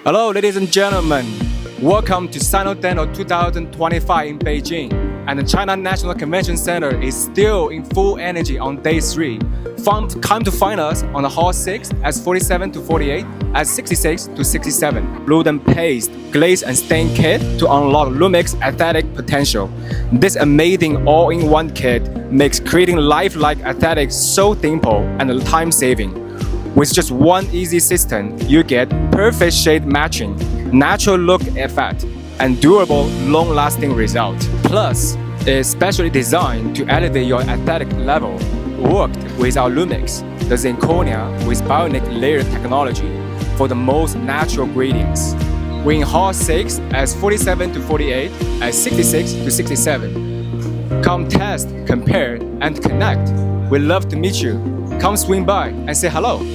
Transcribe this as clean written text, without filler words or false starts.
Hello, ladies and gentlemen. Welcome to Sino-Dental 2025 in Beijing. And the China National Convention Center is still in full energy on day 3. Come to find us on the Hall 6 as 47 to 48, as 66 to 67. Bloomden paste, glaze and stain kit to unlock Lumic's aesthetic potential. This amazing all-in-one kit makes creating lifelike aesthetics so simple and time-saving. With just one easy system, you get perfect shade matching, natural look effect, and durable, long-lasting result. Plus, it's specially designed to elevate your aesthetic level. Worked with our Lumix, the zirconia with bionic layer technology for the most natural gradients. We're in Hall 6 as 47 to 48, as 66 to 67. Come test, compare, and connect. We'd love to meet you. Come swing by and say hello.